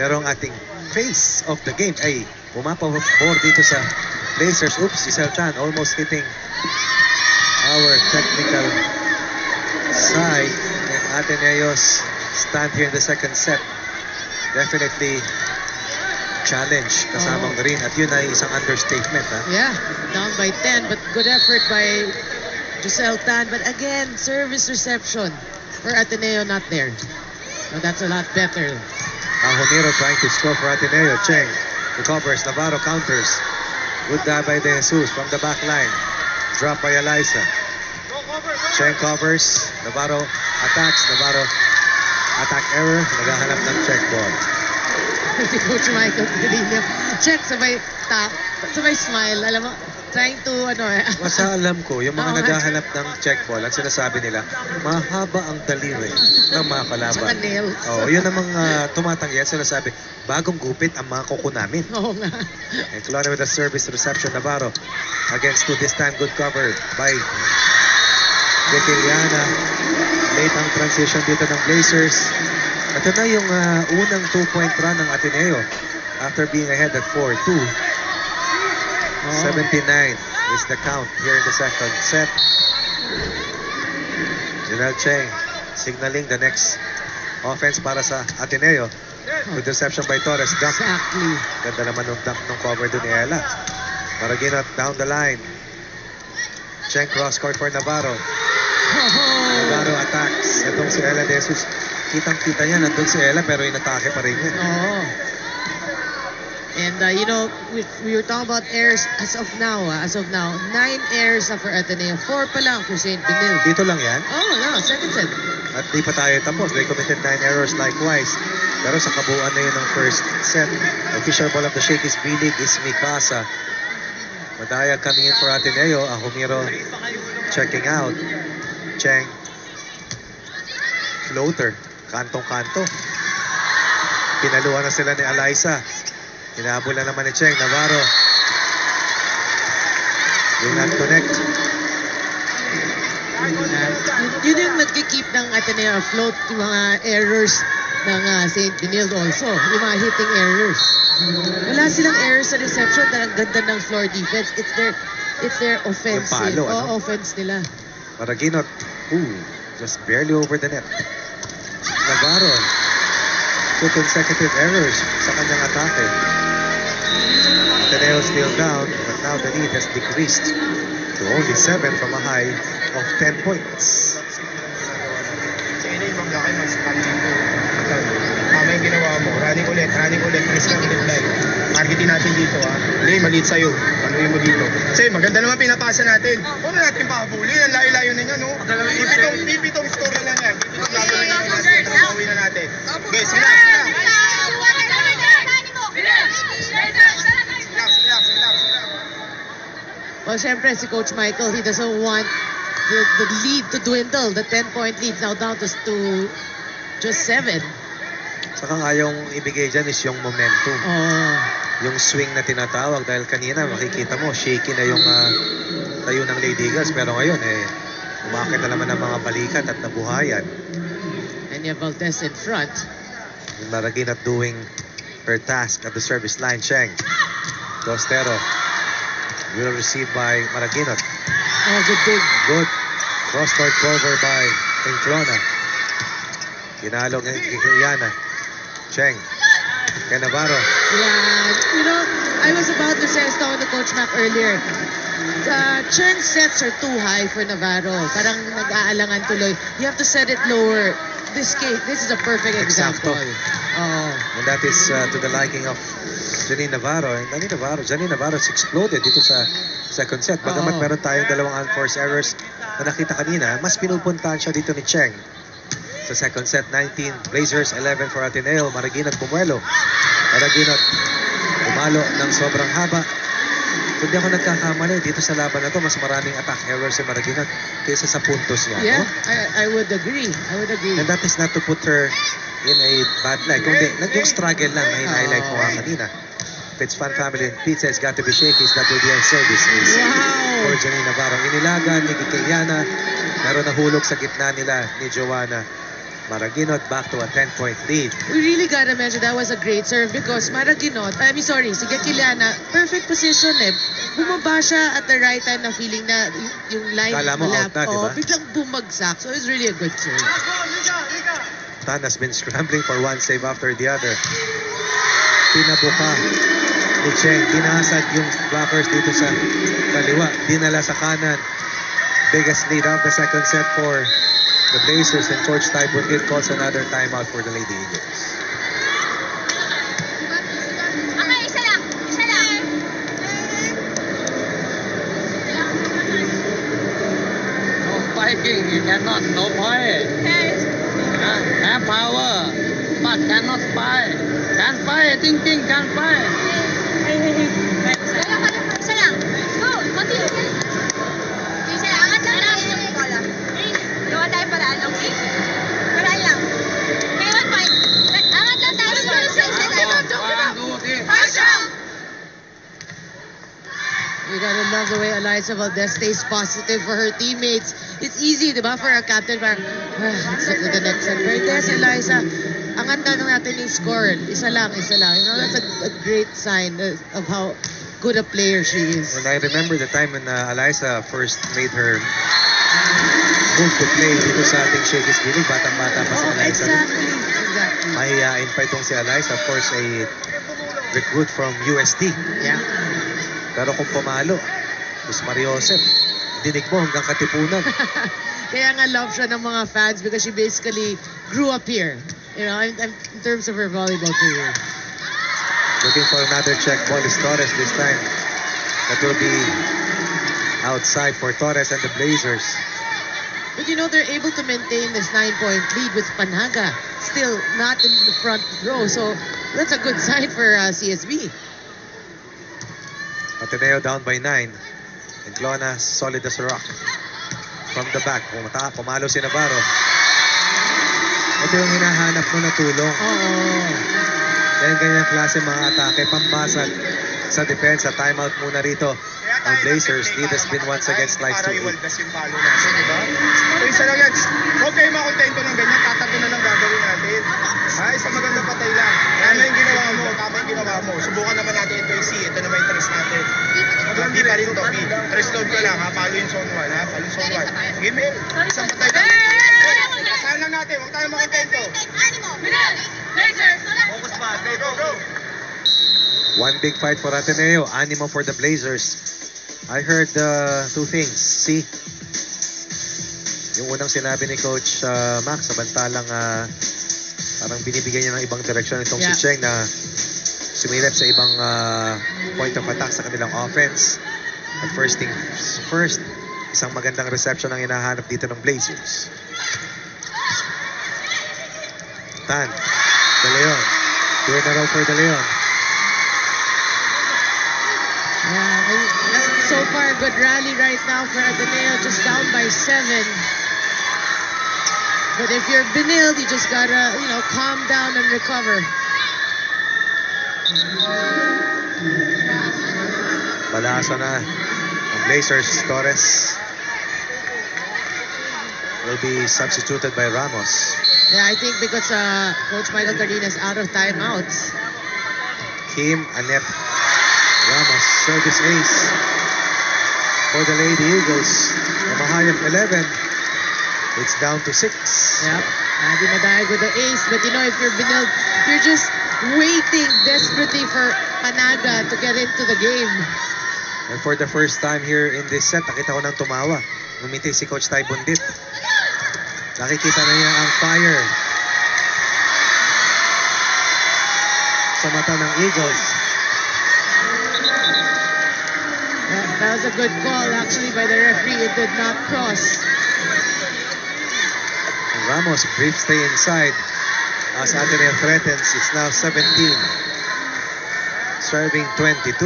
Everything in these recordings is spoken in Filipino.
Pero ang ating face of the game ay pumapabor dito sa Blazers. Oops, Giselle Chan almost hitting our technical side. And Ateneo's stand here in the second set. Definitely challenge kasamang rin. At yun ay isang understatement. Ha? Yeah, down by 10, but good effort by Giselle Tan. But again, service reception for Ateneo not there. So that's a lot better. Humiro trying to score for Ateneo. Cheng recovers. Navarro counters. Good dive by De Jesus from the back line. Drop by Eliza. Cheng covers. Navarro attacks. Navarro attack error. Naghahanap ng check ball. Si Coach Michael Carino. Check, sabay smile. Alam mo, trying to, Basta alam ko, yung mga naghahanap ng check ball, ang sinasabi nila, mahaba ang daliri ng mga kalaban. Saka nails. Yun ang mga tumatanggi at sinasabi, bagong gupit ang mga kuko namin. Oo nga. And Clona with a service reception. Navarro against two, this time good cover by Getiliana. Late ang transition dito ng Blazers. At ito na yung unang 2-point run ng Ateneo after being ahead at 4-2. 79 is the count here in the second set. Janelle Cheng signaling the next offense para sa Ateneo. Good reception by Torres. Dunk. Exactly. Ganda naman ng dunk ng cover doon ni Ella. Maraginot down the line. Cheng cross court for Navarro. Navarro attacks. Itong si Ella De Jesus. Kitang-kita niya, nandun si Ella pero inatake pa rin niya. And we were talking about errors as of now. 9 errors for Ateneo. 4 pa lang for St. Benil. Dito lang yan? Second set. At di pa tayo tapos. They committed 9 errors likewise. Pero sa kabuuan na yun ng first set. Official ball of the Shakey's B-League is Mikasa. Madayag coming in for Ateneo. Humiro checking out. Cheng. Floater. Kantong-kanto. Pinaluhan na sila ni Eliza. Hinabol na naman ni Cheng. Navarro. Will not connect. Yun yung nagkikeep ng Ateneo afloat, yung mga errors ng St. Benil also. Yung mga hitting errors. Wala silang errors sa reception. Ang ganda ng floor defense. It's their offense. Yung palo, offense nila. Maraginot. Just barely over the net. Navarro. 2 consecutive errors sa kanyang atake. Ateneo still down, but now the lead has decreased to only 7 from a high of 10 points. May ginawa mo, running ulit, press lang ulit live. Targetin natin dito Hindi, maliit sa'yo. Panuhin mo dito. Kasi maganda naman pinapasa natin. Huwag na natin pahabuli. Ang layo-layo ninyo, no? Pipitong score na lang yan. Pipitong laban na yan. Pagkakawin na natin. Okay, relax. Well, syempre si Coach Michael, he doesn't want the lead to dwindle. The 10-point lead now down to just 7. Saka nga yung ibigay dyan is yung momentum. Yung swing na tinatawag dahil kanina makikita mo, shaky na yung tayo ng Lady Eagles. Pero ngayon, umakit na naman ng mga balikat at nabuhayan. Enya Valdez in front. Maraginot doing her task at the service line. Cheng. Costero. Will received by Maraginot. Good dig. Good. Cross-court cover by Enclona. Ginalog ng Kikiliana. Cheng. Kay Navarro. Yeah. I was about to say, I was talking to Coach Mac earlier. Cheng sets are too high for Navarro. Parang nag-aalangan tuloy. You have to set it lower. This is a perfect example. And that is to the liking of Janine Navarro. And Janine Navarro has exploded dito sa second set. Bagamat meron tayong dalawang unforced errors na nakita kanina, mas pinupuntahan siya dito ni Cheng. Sa second set, 19 Blazers, 11 for Ateneo. Maraginot bumuelo. Maraginot umalo ng sobrang haba. Kung di ako nagkakamali, dito sa laban na to, mas maraming attack errors si Maraginot kaysa sa puntos niya. Yeah, I would agree. And that is not to put her in a bad light. Kundi, yung struggle lang na hinighlight mo kanina. If it's Fan Family Pizza, it's got to be Shakey's. That will be our services. For Janine Navarro. Inilagan ni Kikiliana. Meron na hulog sa gitna nila ni Joanna. Maraguinot back to a 10-point lead. We really gotta mention that was a great serve because Maraguinot, si Gatchiliana, perfect position eh. Bumaba siya at the right time na feeling na yung line Kala mo out na, diba? Biglang bumagsak. So it's really a good serve. Tan has been scrambling for one save after the other. Pinabuka ni Cheng. Dinasad yung blockers dito sa kaliwa. Dinala sa kanan. Biggest lead of the second set for the Blazers, and Coach Ty Bundit calls another timeout for the Lady Eagles. Isa lang. No spiking, you cannot, no point. Have power, but cannot spy. Can spy, ting, can spy. Isa lang. Go, continue. Isa lang. Angat lang yung bola. Gawa tayo paraan, okay? Paraan lang. Okay, 1 point. Angat lang tayo. First round. You gotta love the way Eliza Valdez stays positive for her teammates. It's easy, di ba, for a captain, parang, let's look to the next set. But yes, Eliza, angat na natin yung score. Isa lang. You know, that's a great sign of how good a player she is. When I remember the time when Eliza first made her move to play dito sa ating Shakey's Gilig, batang-bata pa si Eliza. Exactly. Mahihain pa itong si Eliza, of course, a recruit from UST. Yeah. Pero kung pumalo, Luz Maria Josep, dinig mo hanggang Katipunan. Kaya nga love siya ng mga fans because she basically grew up here. You know, in terms of her volleyball career. Looking for another check ball is Torres this time. That will be outside for Torres and the Blazers. But you know, they're able to maintain this 9-point lead with Panaga still not in the front row. So that's a good sign for CSB. Ateneo down by 9. And Clona solid as a rock. From the back, pumalo si Navarro. Ito yung hinahanap mo na tulong. Oo. Dahil ganyan klase mga atake, pambasag sa depensa. Timeout muna rito. Ang Blazers lead has been once again sliced to 8. Para iwaldas yung palo natin, di ba? So isa lang yan. Huwag kayo makontento ng ganyan. Tatago na lang gagawin natin. Isa maganda patay lang. Tama yung ginawa mo. Subukan naman natin ito yung C. Ito naman yung tres natin. Hindi pa rin to. Tres load ka lang ha. Palo yung zone 1 ha. Palo yung zone 1. Sige, Mel. Isang patay ka. Saan lang natin. Huwag tayo makontento. Focus pa. Go. One big fight for Ateneo. Animo for the Blazers. I heard two things. See, yung unang sinabi ni Coach Max, samantalang parang binibigyan niya ng ibang direksyon itong si Cheng na sumilip sa ibang point of attack sa kanilang offense. At first thing first, isang magandang reception ang hinahanap dito ng Blazers. Tan, De Leon. 2 in a row for De Leon. Yeah, and so far, good rally right now for Ateneo, just down by 7. But if you're Benil, you just gotta, calm down and recover. Balasa na ang Blazers. Torres will be substituted by Ramos. Yeah, I think because Coach Michael Cardenas out of timeouts. Kim, Annette, Ramos, service ace for the Lady Eagles. From a high of 11, it's down to 6. Yep, Andy Madaig with the ace. But if you're Benil, you're just waiting desperately for Panaga to get into the game. And for the first time here in this set, nakita ko nang tumawa. Ngumiti si Coach Ty Bundit. Nakikita na niya ang fire sa mata ng Eagles. That was a good call actually by the referee. It did not cross. And Ramos, brief stay inside as Ateneo threatens. It's now 17. Serving 22.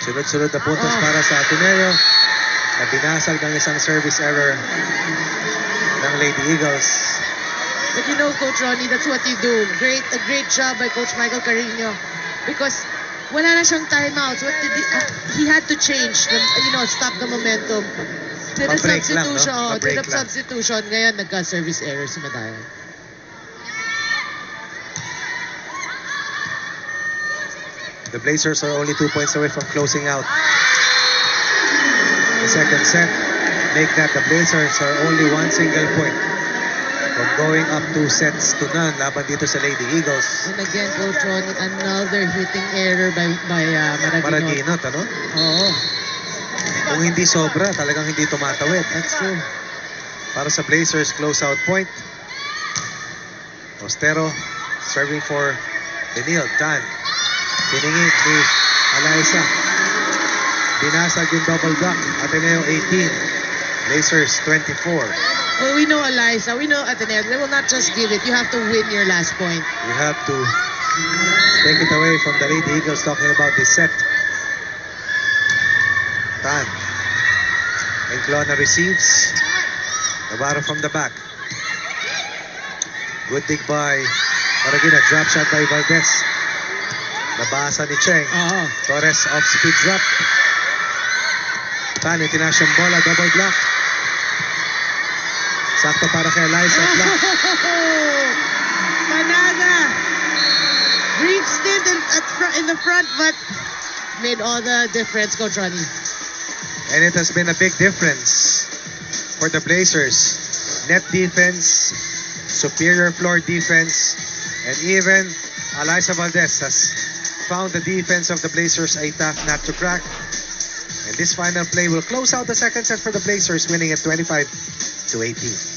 Sunod-sunod na puntos para sa Ateneo na binasag ng isang service error ng Lady Eagles. But Coach Ronnie, that's what you do. A great job by Coach Michael Carino because wala na siyang timeouts. What did he had to change, stop the momentum. Did a Pa-break lang, no? substitution. Oh, Pa-break did a lang. substitution. Ngayon, nagka-service error si Madayan. The Blazers are only 2 points away from closing out the second set. Make that the Blazers are only one single point from going up 2 sets to none laban dito sa Lady Eagles. And again, Coach Ronnie, another hitting error by Maraguinot. Maraguinot, ano? Oo, Kung hindi sobra, talagang hindi tumatawid. that's true. Para sa Blazers, close out point. Ostero serving for Benil. Dan. Piningit ni Alaysa. Binasag yung double block. Ateneo 18. Blazers 24. Well, we know Eliza, we know Ateneo. They will not just give it. You have to win your last point. You have to take it away from the Lady Eagles talking about this set. Tan. Enclona receives. Navarro from the back. Good dig by Maraguinot. Drop shot by Valdez. Nabasa ni Cheng. Oo. Torres off speed drop. Tan, itinash yung bola. Double block. Sakto para kay Eliza. Block. Panaga! Brief stint in the front, but made all the difference, Coach Ronnie. And it has been a big difference for the Blazers. Net defense, superior floor defense, and even Eliza Valdez has found the defense of the Blazers a tough nut to crack. And this final play will close out the second set for the Blazers, winning at 25-18.